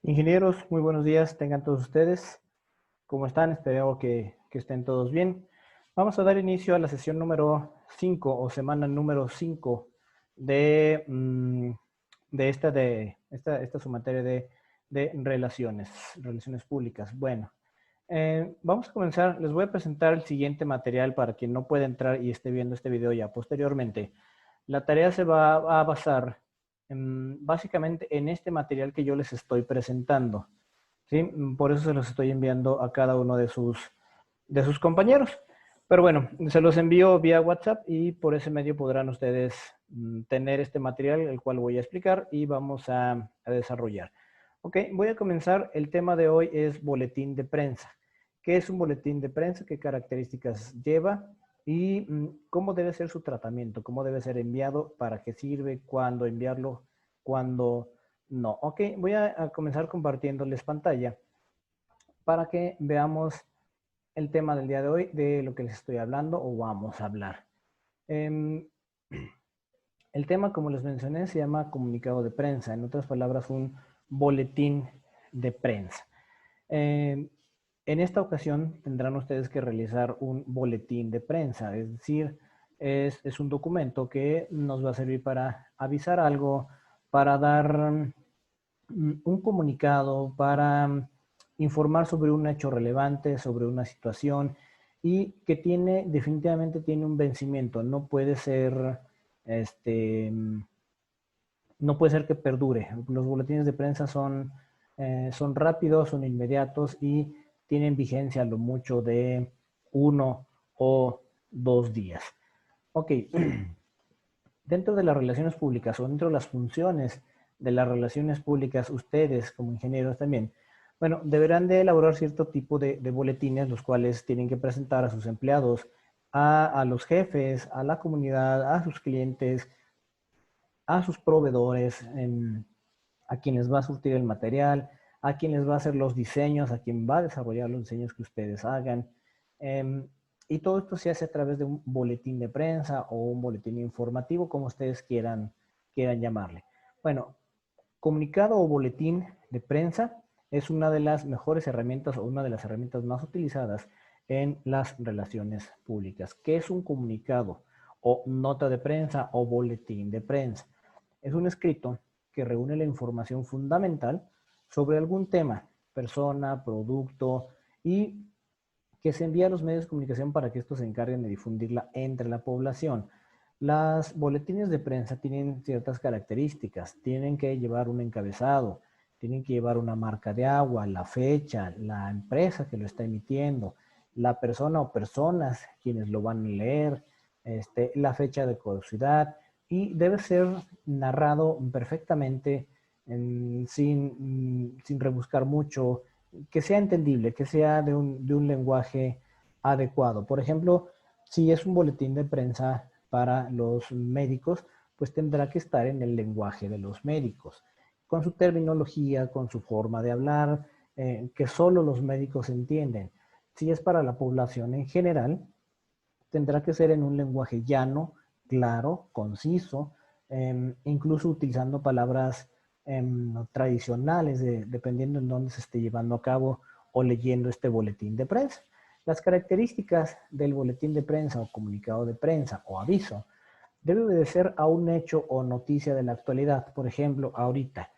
Ingenieros, muy buenos días, tengan todos ustedes. ¿Cómo están? Espero que estén todos bien. Vamos a dar inicio a la sesión número 5 o semana número 5 de, esta su materia de relaciones públicas. Bueno, vamos a comenzar. Les voy a presentar el siguiente material para quien no pueda entrar y esté viendo este video ya posteriormente. La tarea se va a basar básicamente en este material que yo les estoy presentando. ¿Sí? Por eso se los estoy enviando a cada uno de sus compañeros. Pero bueno, se los envío vía WhatsApp y por ese medio podrán ustedes tener este material, el cual voy a explicar y vamos a desarrollar. Ok, voy a comenzar. El tema de hoy es boletín de prensa. ¿Qué es un boletín de prensa? ¿Qué características lleva? Y cómo debe ser su tratamiento, cómo debe ser enviado, para qué sirve, cuándo enviarlo, cuándo no. Ok, voy a comenzar compartiéndoles pantalla para que veamos el tema del día de hoy, de lo que les estoy hablando o vamos a hablar. El tema, como les mencioné, se llama comunicado de prensa, en otras palabras, un boletín de prensa. En esta ocasión tendrán ustedes que realizar un boletín de prensa, es decir, es un documento que nos va a servir para avisar algo, para dar un comunicado, para informar sobre un hecho relevante, sobre una situación y que definitivamente tiene un vencimiento, no puede ser, no puede ser que perdure. Los boletines de prensa son rápidos, son inmediatos y tienen vigencia a lo mucho de 1 o 2 días. Ok, dentro de las relaciones públicas o dentro de las funciones de las relaciones públicas, ustedes como ingenieros también, bueno, deberán de elaborar cierto tipo de boletines, los cuales tienen que presentar a sus empleados, a los jefes, a la comunidad, a sus clientes, a sus proveedores, a quienes va a surtir el material, a quienes va a hacer los diseños, a quien va a desarrollar los diseños que ustedes hagan. Y todo esto se hace a través de un boletín de prensa o un boletín informativo, como ustedes quieran llamarle. Bueno, comunicado o boletín de prensa es una de las mejores herramientas o una de las herramientas más utilizadas en las relaciones públicas. ¿Qué es un comunicado o nota de prensa o boletín de prensa? Es un escrito que reúne la información fundamental sobre algún tema, persona, producto, y que se envía a los medios de comunicación para que estos se encarguen de difundirla entre la población. Las boletines de prensa tienen ciertas características, tienen que llevar un encabezado, tienen que llevar una marca de agua, la fecha, la empresa que lo está emitiendo, la persona o personas quienes lo van a leer, la fecha de caducidad, y debe ser narrado perfectamente, sin rebuscar mucho, que sea entendible, que sea de un lenguaje adecuado. Por ejemplo, si es un boletín de prensa para los médicos, pues tendrá que estar en el lenguaje de los médicos, con su terminología, con su forma de hablar, que solo los médicos entienden. Si es para la población en general, tendrá que ser en un lenguaje llano, claro, conciso, incluso utilizando palabras tradicionales, dependiendo en dónde se esté llevando a cabo o leyendo este boletín de prensa. Las características del boletín de prensa o comunicado de prensa o aviso debe obedecer a un hecho o noticia de la actualidad. Por ejemplo, ahorita,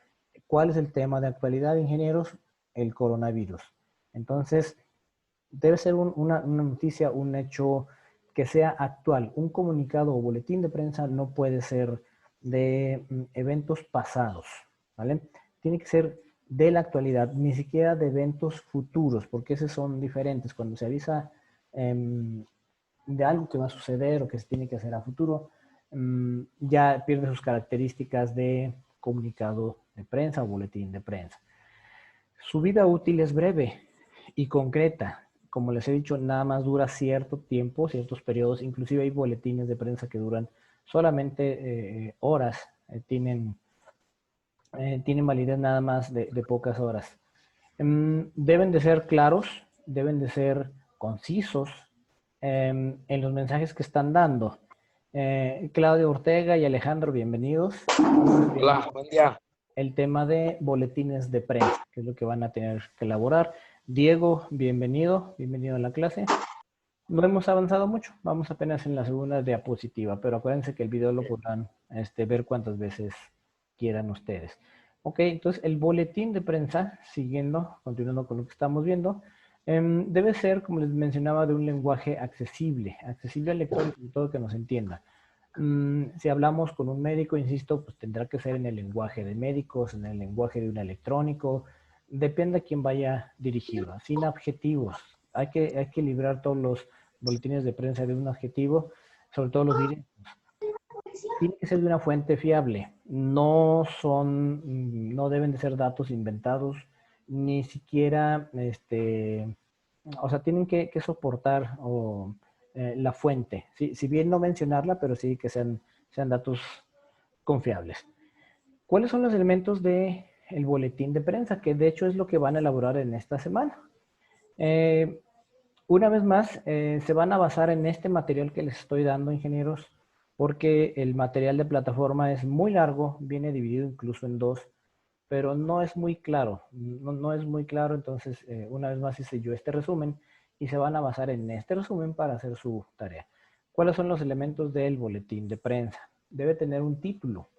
¿cuál es el tema de actualidad, ingenieros? El coronavirus. Entonces, debe ser una noticia, un hecho que sea actual. Un comunicado o boletín de prensa no puede ser de eventos pasados, ¿vale? Tiene que ser de la actualidad, ni siquiera de eventos futuros, porque esos son diferentes. Cuando se avisa de algo que va a suceder o que se tiene que hacer a futuro, ya pierde sus características de comunicado de prensa o boletín de prensa. Su vida útil es breve y concreta. Como les he dicho, nada más dura cierto tiempo, ciertos periodos. Inclusive hay boletines de prensa que duran solamente horas, tienen validez nada más de pocas horas. Deben de ser claros, deben de ser concisos en los mensajes que están dando. Claudio Ortega y Alejandro, bienvenidos. Hola, buen día. el tema de boletines de prensa, que es lo que van a tener que elaborar. Diego, bienvenido a la clase. No hemos avanzado mucho, vamos apenas en la segunda diapositiva, pero acuérdense que el video lo podrán ver cuantas veces quieran ustedes. Ok, entonces el boletín de prensa, continuando con lo que estamos viendo, debe ser, como les mencionaba, de un lenguaje accesible al lector y sobre todo que nos entienda. Si hablamos con un médico, insisto, pues tendrá que ser en el lenguaje de médicos, en el lenguaje de un electrónico, depende a quién vaya dirigido, sin adjetivos. Hay que librar todos los boletines de prensa de un adjetivo, sobre todo los directos. Tiene que ser de una fuente fiable. No deben de ser datos inventados, ni siquiera, o sea, tienen que soportar la fuente. Si bien no mencionarla, pero sí que sean datos confiables. ¿Cuáles son los elementos del boletín de prensa? Que de hecho es lo que van a elaborar en esta semana. Una vez más, se van a basar en este material que les estoy dando, ingenieros, porque el material de plataforma es muy largo, viene dividido incluso en dos, pero no es muy claro, no es muy claro, entonces una vez más hice yo este resumen y se van a basar en este resumen para hacer su tarea. ¿Cuáles son los elementos del boletín de prensa? Debe tener un título.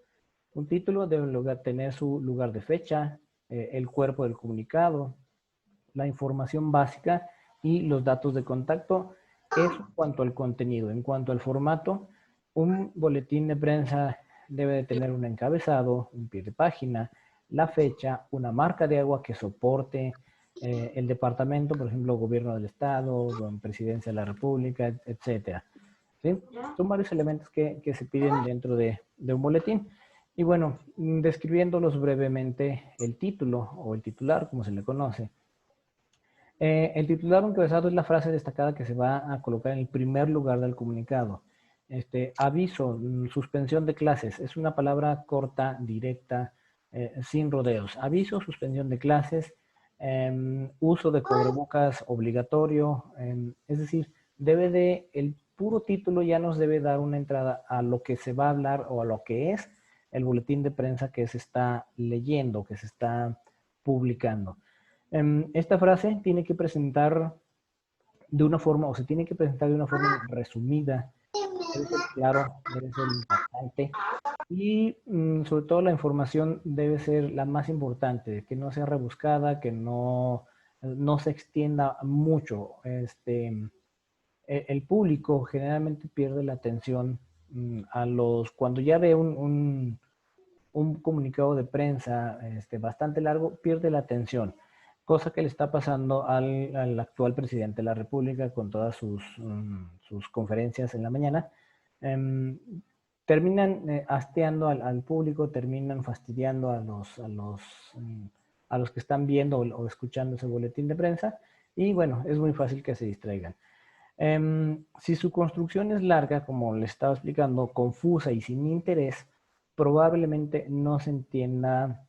Un título debe tener su lugar de fecha, el cuerpo del comunicado, la información básica y los datos de contacto. Eso en cuanto al contenido. En cuanto al formato, un boletín de prensa debe de tener un encabezado, un pie de página, la fecha, una marca de agua que soporte el departamento, por ejemplo, gobierno del estado, presidencia de la república, etcétera. ¿Sí? Son varios elementos que se piden dentro de un boletín. Y bueno, describiéndolos brevemente, el título o el titular, como se le conoce, el titular encabezado es la frase destacada que se va a colocar en el primer lugar del comunicado. Aviso, suspensión de clases. Es una palabra corta, directa, sin rodeos. Aviso, suspensión de clases, uso de cubrebocas obligatorio. Es decir, el puro título ya nos debe dar una entrada a lo que se va a hablar o a lo que es el boletín de prensa que se está leyendo, que se está publicando. Esta frase tiene que presentar de una forma, o se tiene que presentar de una forma resumida, debe ser claro, debe ser impactante y sobre todo la información debe ser la más importante, que no sea rebuscada, que no se extienda mucho. El público generalmente pierde la atención cuando ya ve un comunicado de prensa bastante largo, pierde la atención, cosa que le está pasando al actual presidente de la República con todas sus conferencias en la mañana. Terminan hasteando al público, terminan fastidiando a los que están viendo o escuchando ese boletín de prensa y bueno, es muy fácil que se distraigan. Si su construcción es larga, como les estaba explicando, confusa y sin interés, probablemente no se entienda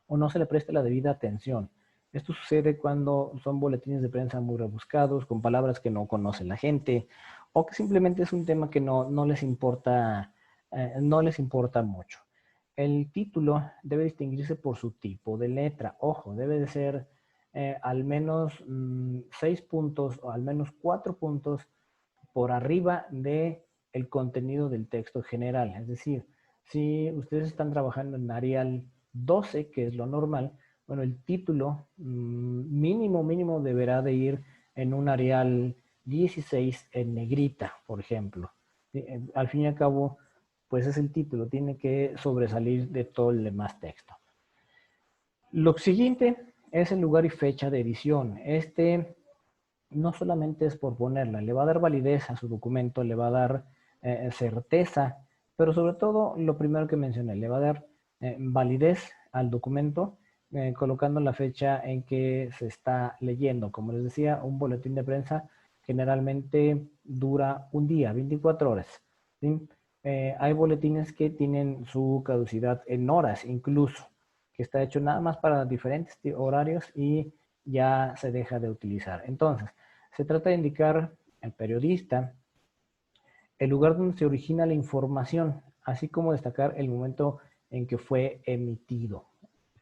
o no se le preste la debida atención. Esto sucede cuando son boletines de prensa muy rebuscados, con palabras que no conoce la gente, o que simplemente es un tema que no les importa, no les importa mucho. El título debe distinguirse por su tipo de letra. Ojo, debe de ser al menos 6 puntos o al menos 4 puntos por arriba de el contenido del texto general. Es decir, si ustedes están trabajando en Arial 12, que es lo normal, bueno, el título mínimo deberá de ir en un Arial 16 en negrita, por ejemplo. Al fin y al cabo, pues es el título, tiene que sobresalir de todo el demás texto. Lo siguiente es el lugar y fecha de edición. No solamente es por ponerla, le va a dar validez a su documento, le va a dar certeza, pero sobre todo lo primero que mencioné, le va a dar validez al documento colocando la fecha en que se está leyendo. Como les decía, un boletín de prensa generalmente dura un día, 24 horas. ¿Sí? Hay boletines que tienen su caducidad en horas incluso, que está hecho nada más para diferentes horarios y ya se deja de utilizar. Entonces, se trata de indicar al periodista el lugar donde se origina la información, así como destacar el momento en que fue emitido.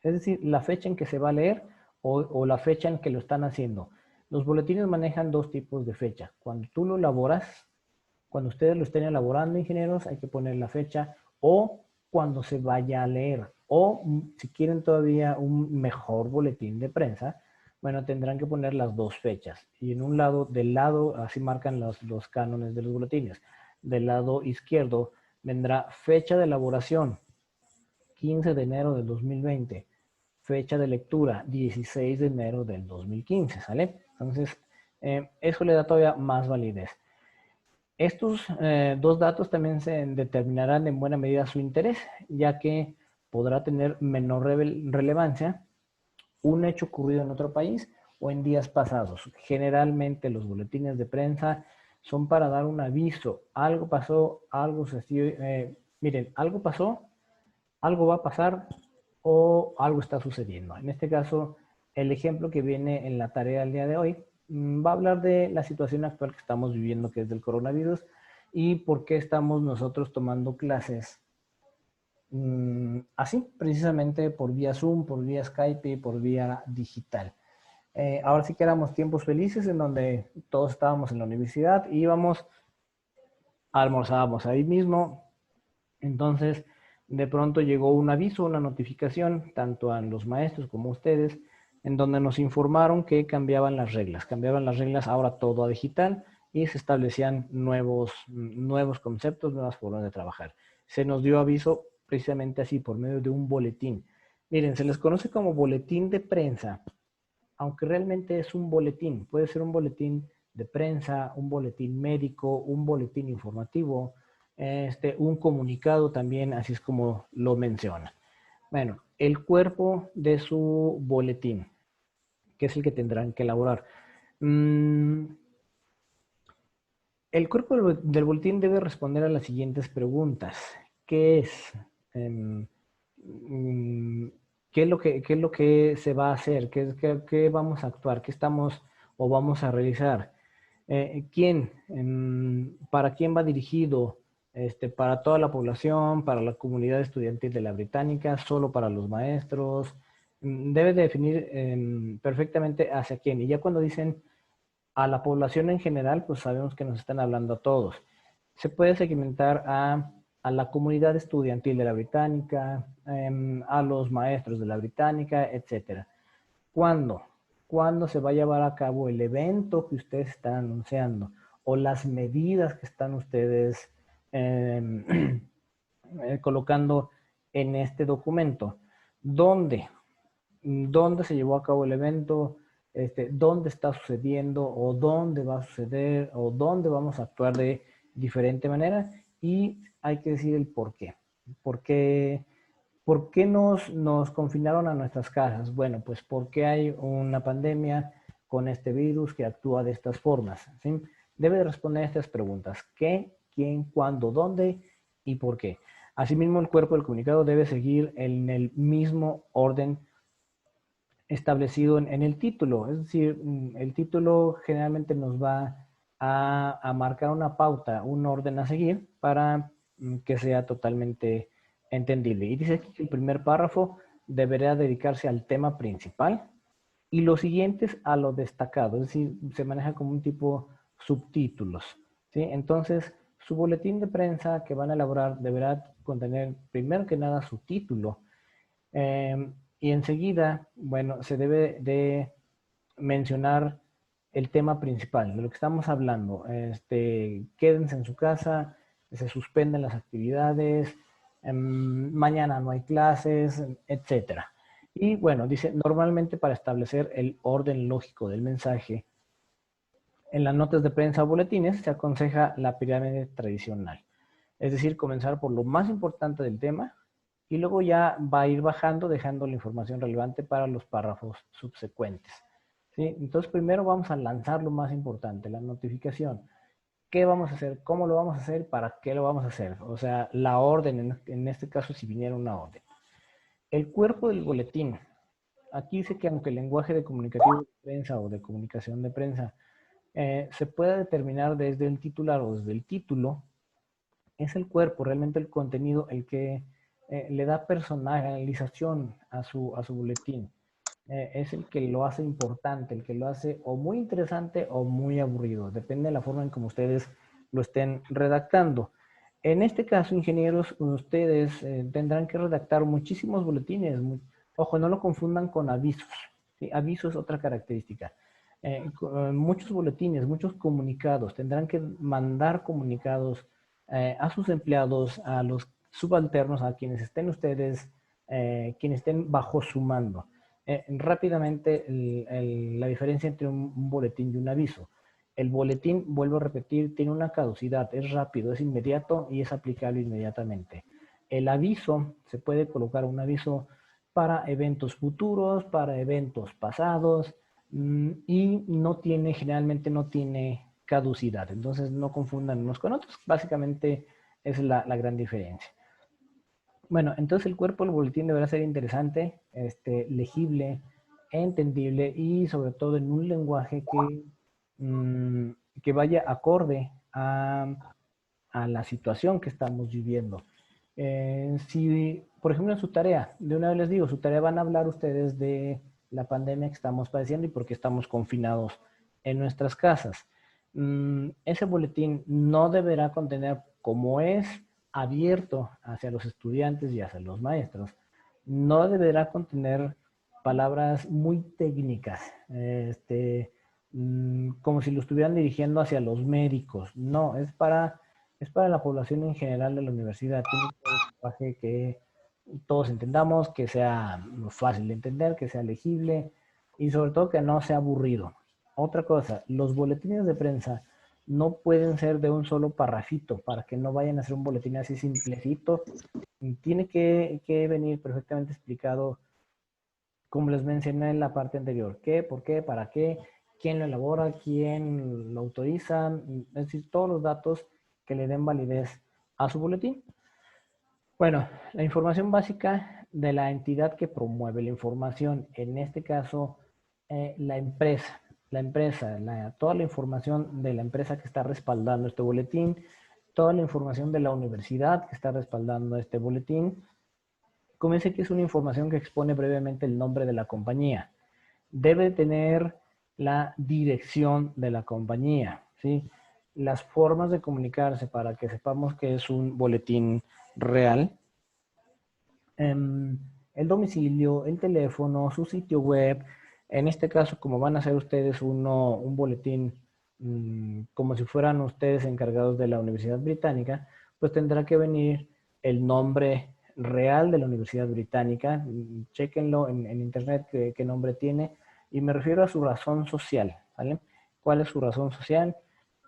es decir, la fecha en que se va a leer o la fecha en que lo están haciendo. Los boletines manejan dos tipos de fecha. Cuando tú lo elaboras, cuando ustedes lo estén elaborando, ingenieros, hay que poner la fecha, o cuando se vaya a leer, o si quieren todavía un mejor boletín de prensa, bueno, tendrán que poner las dos fechas. Y en un lado, del lado, así marcan los cánones de los boletines. Del lado izquierdo vendrá fecha de elaboración, 15 de enero del 2020. Fecha de lectura, 16 de enero del 2015, ¿sale? Entonces, eso le da todavía más validez. Estos dos datos también se determinarán en buena medida su interés, ya que podrá tener menor relevancia un hecho ocurrido en otro país o en días pasados. Generalmente los boletines de prensa son para dar un aviso. Algo pasó, algo se... miren, algo pasó, algo va a pasar o algo está sucediendo. En este caso, el ejemplo que viene en la tarea del día de hoy va a hablar de la situación actual que estamos viviendo, que es del coronavirus, y por qué estamos nosotros tomando clases así, precisamente por vía Zoom, por vía Skype y por vía digital. Ahora sí que éramos tiempos felices en donde todos estábamos en la universidad y íbamos, almorzábamos ahí mismo. Entonces, de pronto llegó un aviso, una notificación, tanto a los maestros como a ustedes, en donde nos informaron que cambiaban las reglas ahora todo a digital y se establecían nuevos conceptos, nuevas formas de trabajar. Se nos dio aviso precisamente así, por medio de un boletín. Miren, se les conoce como boletín de prensa, aunque realmente es un boletín. Puede ser un boletín de prensa, un boletín médico, un boletín informativo, un comunicado también, así es como lo menciona. Bueno, el cuerpo de su boletín, que es el que tendrán que elaborar. El cuerpo del boletín debe responder a las siguientes preguntas. ¿Qué es? ¿Qué es lo que se va a hacer? ¿Qué vamos a actuar? ¿Qué estamos o vamos a realizar? ¿Quién? ¿Para quién va dirigido? ¿Para toda la población? ¿Para la comunidad estudiantil de la Británica? ¿Solo para los maestros? Debe definir perfectamente hacia quién. Y ya cuando dicen a la población en general, pues sabemos que nos están hablando a todos. Se puede segmentar a la comunidad estudiantil de la Británica, a los maestros de la Británica, etc. ¿Cuándo? ¿Cuándo se va a llevar a cabo el evento que ustedes están anunciando? O las medidas que están ustedes colocando en este documento. ¿Dónde? ¿Dónde se llevó a cabo el evento? ¿Dónde está sucediendo? ¿O dónde va a suceder? ¿O dónde vamos a actuar de diferente manera? Y hay que decir el por qué. ¿Por qué nos confinaron a nuestras casas? Bueno, pues porque hay una pandemia con este virus que actúa de estas formas. ¿Sí? Debe responder a estas preguntas. ¿Qué, quién, cuándo, dónde y por qué? Asimismo, el cuerpo del comunicado debe seguir en el mismo orden establecido en el título. Es decir, el título generalmente nos va a marcar una pauta, un orden a seguir para que sea totalmente entendible. Y dice aquí que el primer párrafo deberá dedicarse al tema principal y los siguientes a lo destacado. Es decir, se maneja como un tipo subtítulos. ¿Sí? Entonces, su boletín de prensa que van a elaborar deberá contener, primero que nada, su título. Y enseguida, bueno, se debe de mencionar el tema principal, de lo que estamos hablando. Quédense en su casa, se suspenden las actividades, mañana no hay clases, etcétera. Y bueno, dice, normalmente para establecer el orden lógico del mensaje, en las notas de prensa o boletines se aconseja la pirámide tradicional. Es decir, comenzar por lo más importante del tema y luego ya va a ir bajando, dejando la información relevante para los párrafos subsecuentes. ¿Sí? Entonces, primero vamos a lanzar lo más importante, la notificación. ¿Qué vamos a hacer? ¿Cómo lo vamos a hacer? ¿Para qué lo vamos a hacer? O sea, la orden, en este caso, si viniera una orden. El cuerpo del boletín. Aquí dice que aunque el lenguaje de comunicativo de prensa o de comunicación de prensa se puede determinar desde el titular o desde el título, es el cuerpo, realmente el contenido, el que le da personalización a su boletín. Es el que lo hace importante, el que lo hace o muy interesante o muy aburrido. Depende de la forma en como ustedes lo estén redactando. En este caso, ingenieros, ustedes tendrán que redactar muchísimos boletines. Ojo, no lo confundan con avisos. ¿Sí? Aviso es otra característica. Muchos boletines, muchos comunicados. Tendrán que mandar comunicados a sus empleados, a los subalternos, a quienes estén ustedes, quienes estén bajo su mando. Rápidamente, la diferencia entre un boletín y un aviso. El boletín, vuelvo a repetir, tiene una caducidad, es rápido, es inmediato y es aplicable inmediatamente. El aviso, se puede colocar un aviso para eventos futuros, para eventos pasados, y no tiene, generalmente no tiene caducidad. Entonces no confundan unos con otros. Básicamente es la gran diferencia. Bueno, entonces el cuerpo del boletín deberá ser interesante, legible, entendible y sobre todo en un lenguaje que vaya acorde a la situación que estamos viviendo. Si, por ejemplo, en su tarea, de una vez les digo, su tarea van a hablar ustedes de la pandemia que estamos padeciendo y por qué estamos confinados en nuestras casas. Ese boletín no deberá contener, como es abierto hacia los estudiantes y hacia los maestros, no deberá contener palabras muy técnicas, como si lo estuvieran dirigiendo hacia los médicos. No, es para la población en general de la universidad. Tiene que ser un lenguaje que todos entendamos, que sea fácil de entender, que sea legible y sobre todo que no sea aburrido. Otra cosa, los boletines de prensa no pueden ser de un solo parrafito para que no vayan a ser un boletín así simplecito. Tiene que venir perfectamente explicado, como les mencioné en la parte anterior, qué, por qué, para qué, quién lo elabora, quién lo autoriza, es decir, todos los datos que le den validez a su boletín. Bueno, la información básica de la entidad que promueve la información, en este caso, la empresa. Toda la información de la empresa que está respaldando este boletín, toda la información de la universidad que está respaldando este boletín. Comience que es una información que expone brevemente el nombre de la compañía. Debe tener la dirección de la compañía, ¿sí? Las formas de comunicarse para que sepamos que es un boletín real, el domicilio, el teléfono, su sitio web. En este caso, como van a ser ustedes un boletín como si fueran ustedes encargados de la Universidad Británica, pues tendrá que venir el nombre real de la Universidad Británica. Chequenlo en internet qué nombre tiene. Y me refiero a su razón social, ¿vale? ¿Cuál es su razón social?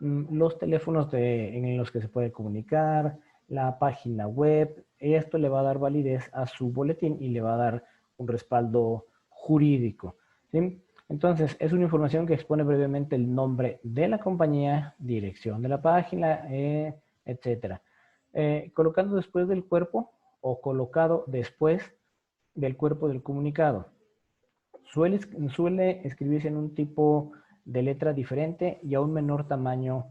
Los teléfonos en los que se puede comunicar, la página web. Esto le va a dar validez a su boletín y le va a dar un respaldo jurídico, ¿sí? Entonces, es una información que expone brevemente el nombre de la compañía, dirección de la página, etcétera. Colocando después del cuerpo o colocado después del cuerpo del comunicado. Suele escribirse en un tipo de letra diferente y a un menor tamaño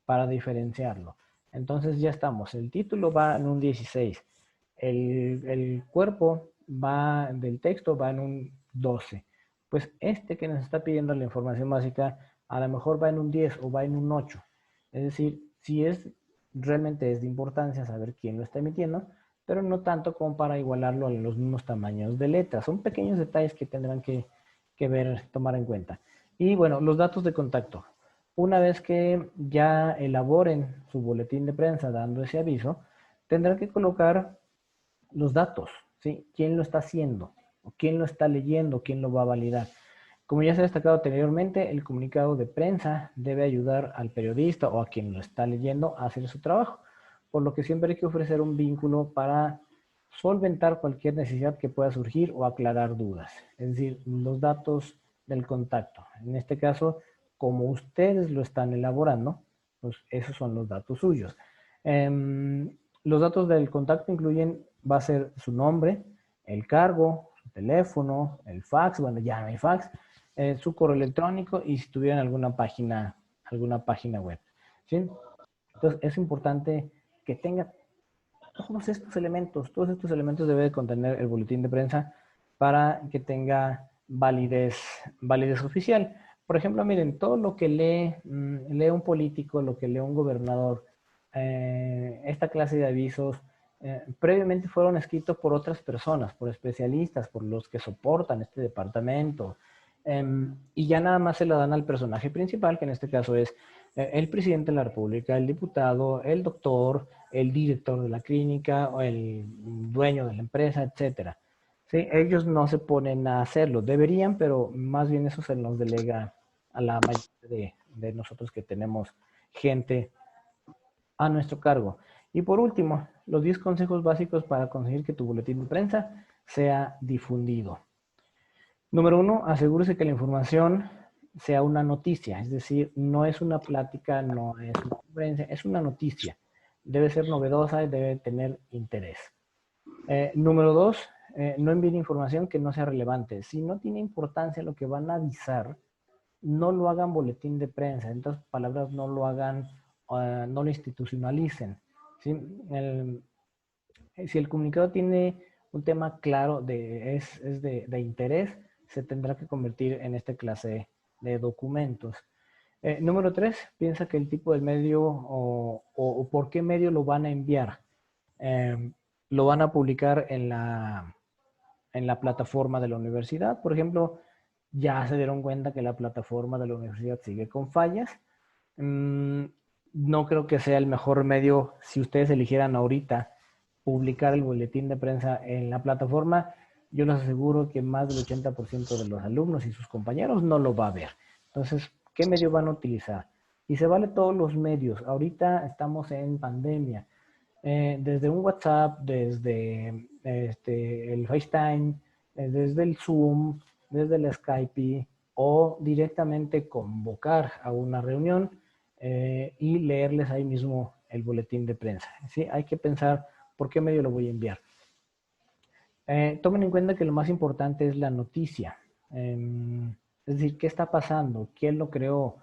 para diferenciarlo. Entonces ya estamos. El título va en un 16. El cuerpo del texto va en un 12. Pues este que nos está pidiendo la información básica a lo mejor va en un 10 o va en un 8. Es decir, si realmente es de importancia saber quién lo está emitiendo, pero no tanto como para igualarlo a los mismos tamaños de letras. Son pequeños detalles que tendrán que ver, tomar en cuenta. Y bueno, los datos de contacto. Una vez que ya elaboren su boletín de prensa dando ese aviso, tendrán que colocar los datos, ¿sí? ¿Quién lo está haciendo? ¿O quién lo está leyendo? ¿Quién lo va a validar? Como ya se ha destacado anteriormente, el comunicado de prensa debe ayudar al periodista o a quien lo está leyendo a hacer su trabajo, por lo que siempre hay que ofrecer un vínculo para solventar cualquier necesidad que pueda surgir o aclarar dudas, es decir, los datos del contacto. En este caso, como ustedes lo están elaborando, pues esos son los datos suyos. Los datos del contacto incluyen, va a ser su nombre, el cargo, su teléfono, el fax, bueno, ya no hay fax, su correo electrónico y si tuvieran alguna página web, ¿sí? Entonces es importante que tenga todos estos elementos debe de contener el boletín de prensa para que tenga validez oficial. Por ejemplo, miren, todo lo que lee un político, lo que lee un gobernador, esta clase de avisos, previamente fueron escritos por otras personas, por especialistas, por los que soportan este departamento, y ya nada más se la dan al personaje principal, que en este caso es el presidente de la República, el diputado, el doctor, el director de la clínica, o el dueño de la empresa, etcétera. ¿Sí? Ellos no se ponen a hacerlo, deberían, pero más bien eso se nos delega a la mayoría de nosotros que tenemos gente a nuestro cargo. Y por último, los 10 consejos básicos para conseguir que tu boletín de prensa sea difundido. Número 1, asegúrese que la información sea una noticia, es decir, no es una plática, no es una conferencia, es una noticia. Debe ser novedosa y debe tener interés. Número 2, no envíen información que no sea relevante. Si no tiene importancia lo que van a avisar, no lo hagan boletín de prensa. En otras palabras, no lo hagan, no lo institucionalicen. ¿Sí? Si el comunicado tiene un tema claro, es de interés, se tendrá que convertir en esta clase de documentos. Número 3, piensa que el tipo del medio o por qué medio lo van a enviar. Lo van a publicar en la plataforma de la universidad. Por ejemplo, ya se dieron cuenta que la plataforma de la universidad sigue con fallas. No creo que sea el mejor medio si ustedes eligieran ahorita publicar el boletín de prensa en la plataforma. Yo les aseguro que más del 80% de los alumnos y sus compañeros no lo va a ver. Entonces, ¿qué medio van a utilizar? Y se vale todos los medios. Ahorita estamos en pandemia. Desde un WhatsApp, desde el FaceTime, desde el Zoom, desde el Skype o directamente convocar a una reunión y leerles ahí mismo el boletín de prensa. ¿Sí? Hay que pensar por qué medio lo voy a enviar. Tomen en cuenta que lo más importante es la noticia. Es decir, ¿qué está pasando? ¿Quién lo creó?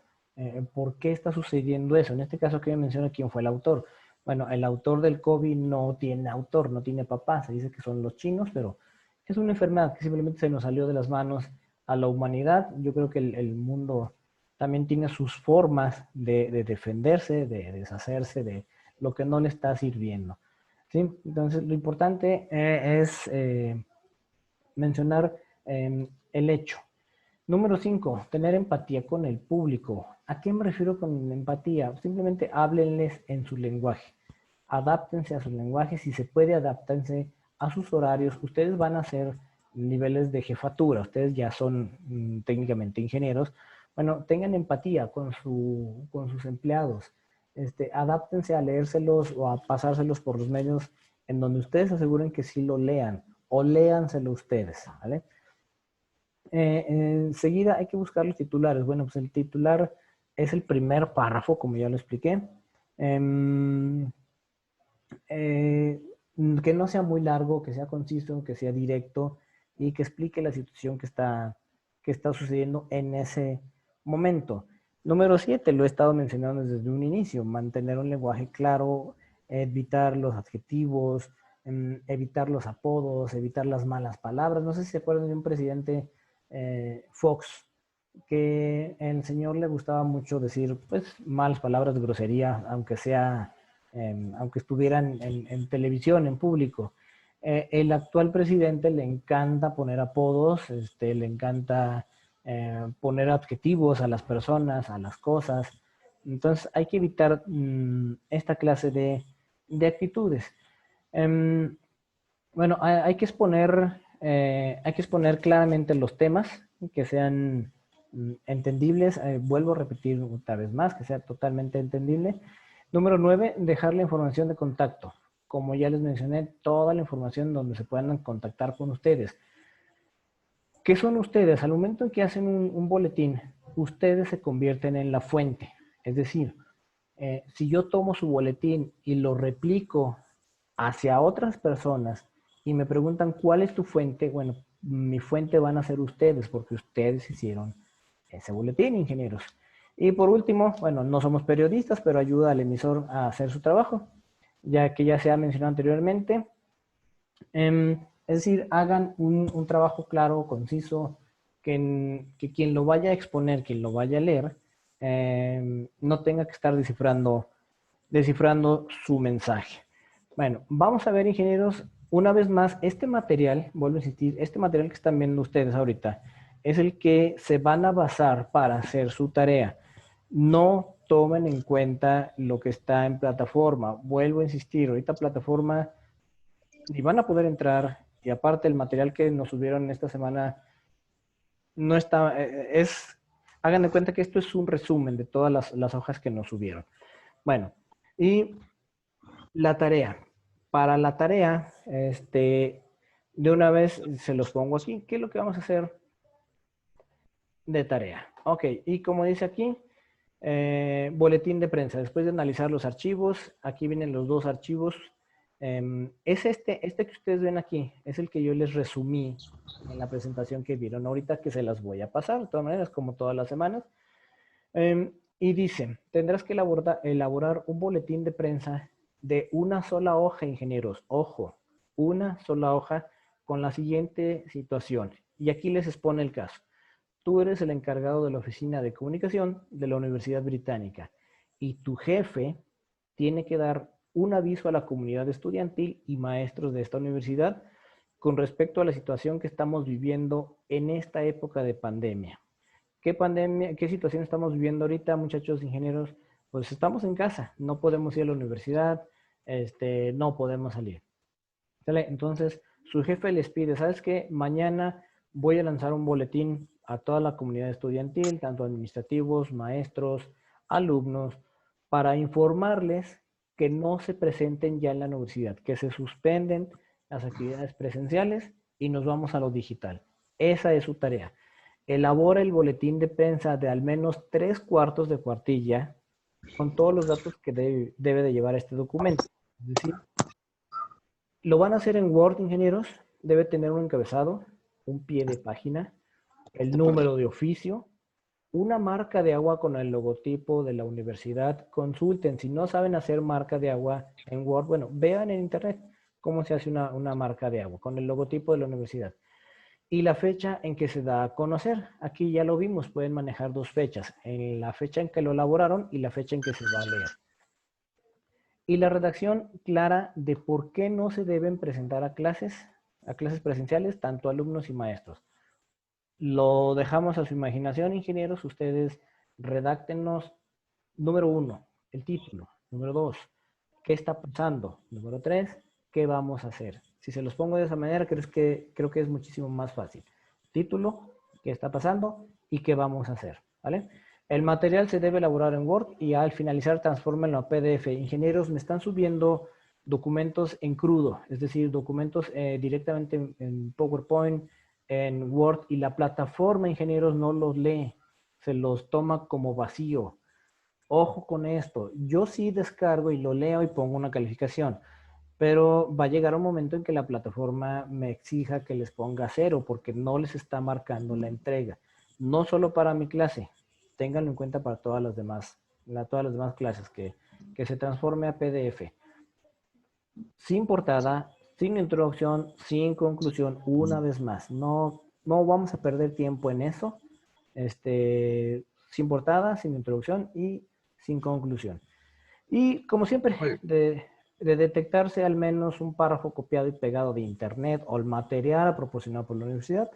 ¿Por qué está sucediendo eso? En este caso que me menciona quién fue el autor. Bueno, el autor del COVID no tiene autor, no tiene papá. Se dice que son los chinos, pero es una enfermedad que simplemente se nos salió de las manos a la humanidad. Yo creo que el mundo también tiene sus formas de defenderse, de deshacerse de lo que no le está sirviendo. ¿Sí? Entonces, lo importante es mencionar el hecho. Número 5, tener empatía con el público. ¿A qué me refiero con empatía? Simplemente háblenles en su lenguaje. Adáptense a su lenguaje. Si se puede, adáptense a sus horarios. Ustedes van a hacer niveles de jefatura. Ustedes ya son técnicamente ingenieros. Bueno, tengan empatía con sus empleados. Adáptense a leérselos o a pasárselos por los medios en donde ustedes aseguren que sí lo lean o léanselo ustedes, ¿vale? Enseguida hay que buscar los titulares. Bueno, pues el titular es el primer párrafo, como ya lo expliqué. Que no sea muy largo, que sea conciso, que sea directo y que explique la situación que está sucediendo en ese momento. Número 7, lo he estado mencionando desde un inicio, mantener un lenguaje claro, evitar los adjetivos, evitar los apodos, evitar las malas palabras. No sé si se acuerdan de un presidente Fox, que el señor le gustaba mucho decir pues malas palabras, grosería, aunque estuvieran en televisión, en público. El actual presidente le encanta poner apodos, le encanta poner adjetivos a las personas, a las cosas. Entonces hay que evitar esta clase de actitudes. Bueno, hay que exponer claramente los temas que sean entendibles. Vuelvo a repetir otra vez más, que sea totalmente entendible. Número 9, dejar la información de contacto. Como ya les mencioné, toda la información donde se puedan contactar con ustedes. ¿Qué son ustedes? Al momento en que hacen un boletín, ustedes se convierten en la fuente. Es decir, si yo tomo su boletín y lo replico hacia otras personas y me preguntan cuál es tu fuente, bueno, mi fuente van a ser ustedes porque ustedes hicieron ese boletín, ingenieros. Y por último, bueno, no somos periodistas, pero ayuda al emisor a hacer su trabajo. ya que ya se ha mencionado anteriormente. Es decir, hagan un trabajo claro, conciso, que quien lo vaya a exponer, quien lo vaya a leer, no tenga que estar descifrando su mensaje. Bueno, vamos a ver, ingenieros, una vez más, este material, vuelvo a insistir, este material que están viendo ustedes ahorita, es el que se van a basar para hacer su tarea. No tomen en cuenta lo que está en plataforma. Vuelvo a insistir, ahorita plataforma ni van a poder entrar, y aparte el material que nos subieron esta semana no está, hagan de cuenta que esto es un resumen de todas las hojas que nos subieron. Bueno, y la tarea. Para la tarea, de una vez se los pongo aquí. ¿Qué es lo que vamos a hacer de tarea? Ok, y como dice aquí, boletín de prensa. Después de analizar los archivos, aquí vienen los dos archivos. Es este que ustedes ven aquí, es el que yo les resumí en la presentación que vieron ahorita, que se las voy a pasar, de todas maneras, como todas las semanas. Y dice, tendrás que elaborar un boletín de prensa de una sola hoja, ingenieros. Ojo, una sola hoja con la siguiente situación. Y aquí les expone el caso. Tú eres el encargado de la oficina de comunicación de la Universidad Británica y tu jefe tiene que dar un aviso a la comunidad estudiantil y maestros de esta universidad con respecto a la situación que estamos viviendo en esta época de pandemia. ¿Qué pandemia, qué situación estamos viviendo ahorita, muchachos ingenieros? Pues estamos en casa, no podemos ir a la universidad, no podemos salir. ¿Sale? Entonces, su jefe les pide, ¿sabes qué? Mañana voy a lanzar un boletín a toda la comunidad estudiantil, tanto administrativos, maestros, alumnos, para informarles que no se presenten ya en la universidad, que se suspenden las actividades presenciales y nos vamos a lo digital. Esa es su tarea. Elabora el boletín de prensa de al menos 3/4 de cuartilla con todos los datos que debe de llevar este documento. Es decir, lo van a hacer en Word, ingenieros. Debe tener un encabezado, un pie de página, el número de oficio, una marca de agua con el logotipo de la universidad. Consulten, si no saben hacer marca de agua en Word, bueno, vean en internet cómo se hace una marca de agua con el logotipo de la universidad. Y la fecha en que se da a conocer. Aquí ya lo vimos, pueden manejar dos fechas, en la fecha en que lo elaboraron y la fecha en que se va a leer. Y la redacción clara de por qué no se deben presentar a clases presenciales, tanto alumnos y maestros. Lo dejamos a su imaginación, ingenieros. Ustedes redáctenos, número 1, el título. Número 2, ¿qué está pasando? Número 3, ¿qué vamos a hacer? Si se los pongo de esa manera, creo que es muchísimo más fácil. Título, ¿qué está pasando? Y ¿qué vamos a hacer? ¿Vale? El material se debe elaborar en Word y al finalizar transfórmenlo a PDF. Ingenieros, me están subiendo documentos en crudo, es decir, documentos directamente en PowerPoint, en Word, y la plataforma, ingenieros, no los lee, se los toma como vacío. Ojo con esto, yo sí descargo y lo leo y pongo una calificación, pero va a llegar un momento en que la plataforma me exija que les ponga 0 porque no les está marcando la entrega. No solo para mi clase, ténganlo en cuenta para todas las demás clases, que se transforme a PDF. Sin portada, sin introducción, sin conclusión, una vez más. No vamos a perder tiempo en eso. Sin portada, sin introducción y sin conclusión. Y como siempre, de detectarse al menos un párrafo copiado y pegado de internet o el material proporcionado por la universidad,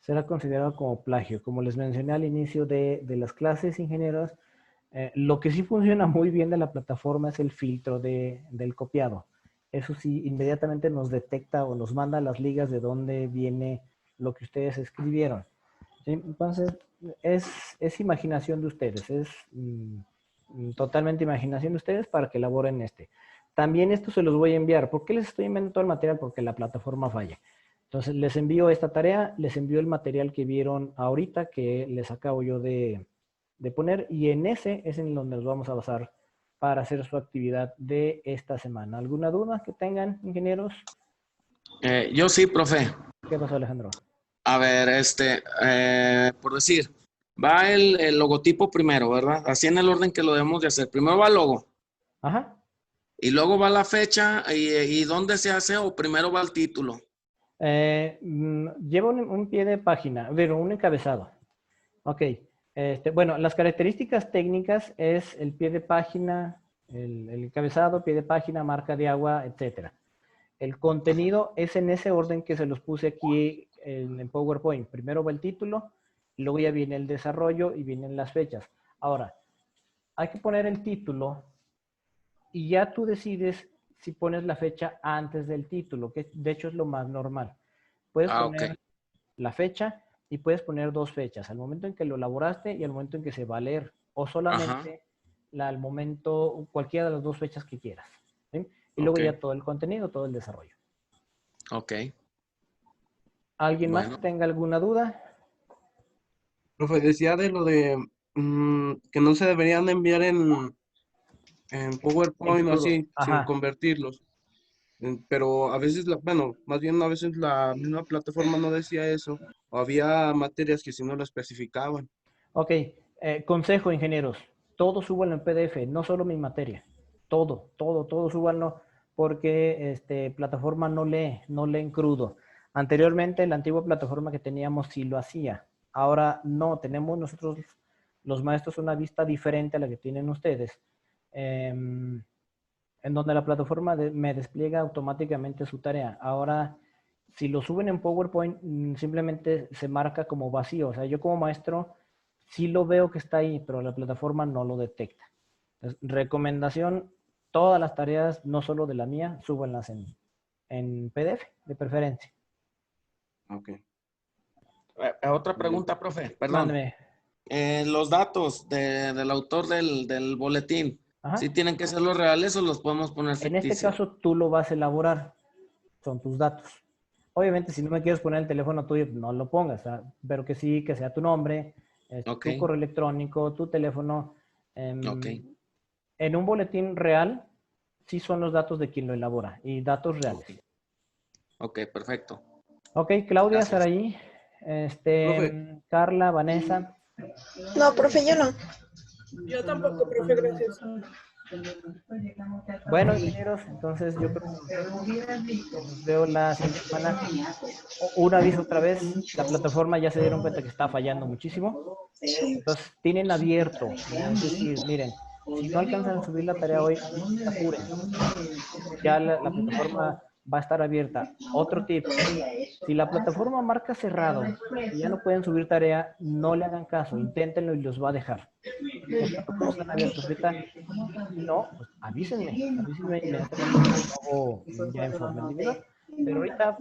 será considerado como plagio. Como les mencioné al inicio de las clases, ingenieros, lo que sí funciona muy bien de la plataforma es el filtro del copiado. Eso sí, inmediatamente nos detecta o nos manda las ligas de dónde viene lo que ustedes escribieron. ¿Sí? Entonces, es imaginación de ustedes, es totalmente imaginación de ustedes para que elaboren este. También esto se los voy a enviar. ¿Por qué les estoy enviando todo el material? Porque la plataforma falla. Entonces, les envío esta tarea, les envío el material que vieron ahorita, que les acabo yo de poner, y en ese es en donde nos vamos a basar para hacer su actividad de esta semana. ¿Alguna duda que tengan, ingenieros? Yo sí, profe. ¿Qué pasó, Alejandro? A ver, por decir, va el logotipo primero, ¿verdad? Así en el orden que lo debemos de hacer. Primero va el logo. Ajá. y luego va la fecha y dónde se hace o primero va el título. Lleva un pie de página, pero un encabezado. Ok. Bueno, las características técnicas es el pie de página, el encabezado, pie de página, marca de agua, etcétera. El contenido es en ese orden que se los puse aquí en PowerPoint. Primero va el título, luego ya viene el desarrollo y vienen las fechas. Ahora, hay que poner el título y ya tú decides si pones la fecha antes del título, que de hecho es lo más normal. Puedes poner Ok. la fecha y puedes poner dos fechas, al momento en que lo elaboraste y al momento en que se va a leer, o Ajá. solamente al momento, cualquiera de las dos fechas que quieras. ¿Sí? Y luego Ok. ya todo el contenido, todo el desarrollo. Ok. ¿Alguien más que Bueno. tenga alguna duda? Profe, decía de lo de que no se deberían enviar en En PowerPoint o crudo. así, sin Ajá. convertirlos. Pero a veces, bueno, más bien a veces la misma plataforma no decía eso, o había materias que si no lo especificaban. Ok. Consejo, ingenieros. Todo súbanlo en PDF, no solo mi materia. Todo súbanlo porque plataforma no lee en crudo. Anteriormente, la antigua plataforma que teníamos sí lo hacía. Ahora no, tenemos nosotros, los maestros, una vista diferente a la que tienen ustedes. En donde la plataforma me despliega automáticamente su tarea. Ahora, si lo suben en PowerPoint, simplemente se marca como vacío. O sea, yo como maestro sí lo veo que está ahí, pero la plataforma no lo detecta. Entonces, recomendación, todas las tareas, no solo de la mía, súbanlas en PDF, de preferencia. Ok. Otra pregunta, profe. Perdón. Mándeme. Los datos del autor del boletín, ¿sí Ajá. tienen que ser los reales o los podemos poner En este ficticios? caso, tú lo vas a elaborar. Son tus datos. Obviamente, si no me quieres poner el teléfono tuyo, no lo pongas, pero que sí, que sea tu nombre, Ok. tu correo electrónico, tu teléfono. Ok. En un boletín real, sí son los datos de quien lo elabora y datos reales. Ok. Ok, perfecto. Ok, Claudia, Gracias. Saraí, Profe, Carla, Vanessa. No, profe, yo no. Yo tampoco, profe, gracias. Bueno, ingenieros, entonces yo creo que los veo la siguiente semana. Un aviso otra vez, la plataforma ya se dieron cuenta que está fallando muchísimo. Sí. Entonces, tienen abierto, es decir, miren, si no alcanzan a subir la tarea hoy, no se apuren. Ya la plataforma va a estar abierta. Otro tip, si la plataforma marca cerrado y ya no pueden subir tarea, no le hagan caso, inténtenlo y los va a dejar. En tanto como están abiertos ahorita, si no, pues avísenme inmediatamente y les hago ya en forma individual. Pero ahorita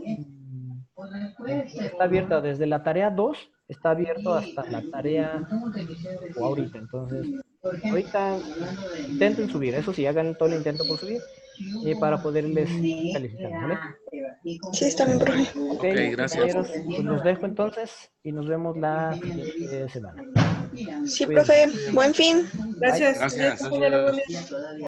está abierta desde la tarea 2, está abierto hasta la tarea 5 ahorita. Entonces, ahorita intenten subir, eso sí, hagan todo el intento por subir para poderles ir calificando, ¿vale? Sí, está bien, profe. Ok, Ok, gracias. ingenieros, pues los dejo entonces y nos vemos la siguiente semana. Sí, Cuídense. profe. Buen fin. Bye. Gracias. Gracias. Mañana, buen día. gracias.